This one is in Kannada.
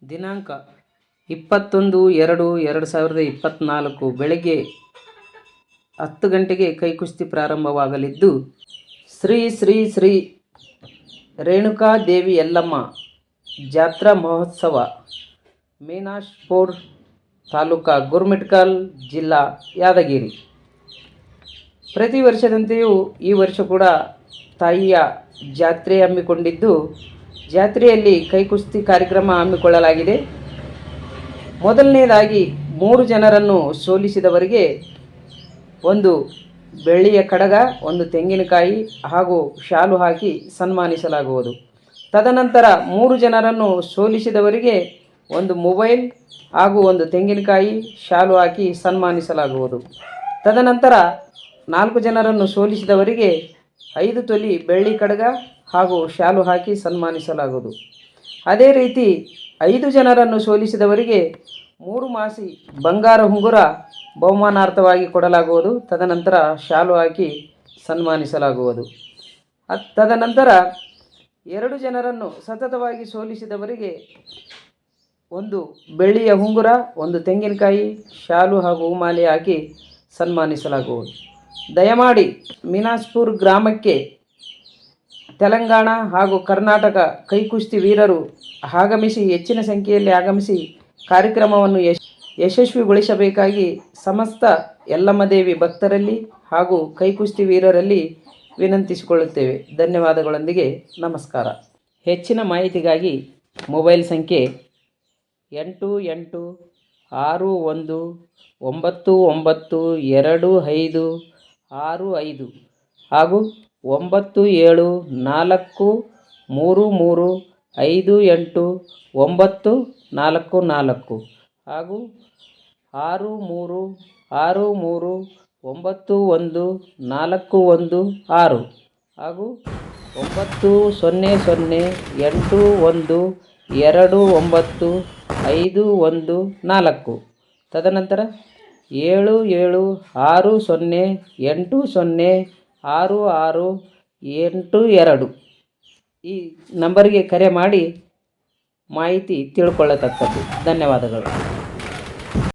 ದಿನಾಂಕ 21/2/2024 ಬೆಳಗ್ಗೆ 10 ಗಂಟೆಗೆ ಕೈಕುಸ್ತಿ ಪ್ರಾರಂಭವಾಗಲಿದ್ದು ಶ್ರೀ ಶ್ರೀ ಶ್ರೀ ರೇಣುಕಾದೇವಿ ಯಲ್ಲಮ್ಮ ಜಾತ್ರಾ ಮಹೋತ್ಸವ, ಮೀನಾಕ್ಷಪುರ ತಾಲೂಕಾ, ಗುರುಮಿಠಕಲ್ ಜಿಲ್ಲಾ, ಯಾದಗಿರಿ. ಪ್ರತಿ ವರ್ಷದಂತೆಯೂ ಈ ವರ್ಷ ಕೂಡ ತಾಯಿಯ ಜಾತ್ರೆ ಹಮ್ಮಿಕೊಂಡಿದ್ದು, ಜಾತ್ರೆಯಲ್ಲಿ ಕೈಕುಸ್ತಿ ಕಾರ್ಯಕ್ರಮ ಹಮ್ಮಿಕೊಳ್ಳಲಾಗಿದೆ. ಮೊದಲನೇದಾಗಿ 3 ಜನರನ್ನು ಸೋಲಿಸಿದವರಿಗೆ ಒಂದು ಬೆಳ್ಳಿಯ ಕಡಗ, ಒಂದು ತೆಂಗಿನಕಾಯಿ ಹಾಗೂ ಶಾಲು ಹಾಕಿ ಸನ್ಮಾನಿಸಲಾಗುವುದು. ತದನಂತರ 3 ಜನರನ್ನು ಸೋಲಿಸಿದವರಿಗೆ ಒಂದು ಮೊಬೈಲ್ ಹಾಗೂ ಒಂದು ತೆಂಗಿನಕಾಯಿ, ಶಾಲು ಹಾಕಿ ಸನ್ಮಾನಿಸಲಾಗುವುದು. ತದನಂತರ 4 ಜನರನ್ನು ಸೋಲಿಸಿದವರಿಗೆ 5 ತೊಲಿ ಬೆಳ್ಳಿ ಕಡಗ ಹಾಗೂ ಶಾಲು ಹಾಕಿ ಸನ್ಮಾನಿಸಲಾಗುವುದು. ಅದೇ ರೀತಿ 5 ಜನರನ್ನು ಸೋಲಿಸಿದವರಿಗೆ 3 ಮಾಸಿ ಬಂಗಾರ ಉಂಗುರ ಬಹುಮಾನಾರ್ಥವಾಗಿ ಕೊಡಲಾಗುವುದು. ತದನಂತರ ಶಾಲು ಹಾಕಿ ಸನ್ಮಾನಿಸಲಾಗುವುದು. ತದನಂತರ 2 ಜನರನ್ನು ಸತತವಾಗಿ ಸೋಲಿಸಿದವರಿಗೆ ಒಂದು ಬೆಳ್ಳಿಯ ಉಂಗುರ, ಒಂದು ತೆಂಗಿನಕಾಯಿ, ಶಾಲು ಹಾಗೂ ಹೂಮಾಲೆ ಹಾಕಿ ಸನ್ಮಾನಿಸಲಾಗುವುದು. ದಯಮಾಡಿ ಮೀನಾಕ್ಷಪುರ ಗ್ರಾಮಕ್ಕೆ ತೆಲಂಗಾಣ ಹಾಗೂ ಕರ್ನಾಟಕ ಕೈಕುಸ್ತಿ ವೀರರು ಹೆಚ್ಚಿನ ಸಂಖ್ಯೆಯಲ್ಲಿ ಆಗಮಿಸಿ ಕಾರ್ಯಕ್ರಮವನ್ನು ಯಶಸ್ವಿಗೊಳಿಸಬೇಕಾಗಿ ಸಮಸ್ತ ಯಲ್ಲಮ್ಮದೇವಿ ಭಕ್ತರಲ್ಲಿ ಹಾಗೂ ಕೈಕುಸ್ತಿ ವೀರರಲ್ಲಿ ವಿನಂತಿಸಿಕೊಳ್ಳುತ್ತೇವೆ. ಧನ್ಯವಾದಗಳೊಂದಿಗೆ ನಮಸ್ಕಾರ. ಹೆಚ್ಚಿನ ಮಾಹಿತಿಗಾಗಿ ಮೊಬೈಲ್ ಸಂಖ್ಯೆ 8861992565 ಹಾಗೂ 9743358944 ಹಾಗೂ 6363914116 ಹಾಗೂ 9008129514. ತದನಂತರ 7760806682 ಈ ನಂಬರಿಗೆ ಕರೆ ಮಾಡಿ ಮಾಹಿತಿ ತಿಳ್ಕೊಳ್ಳತಕ್ಕದ್ದು. ಧನ್ಯವಾದಗಳು.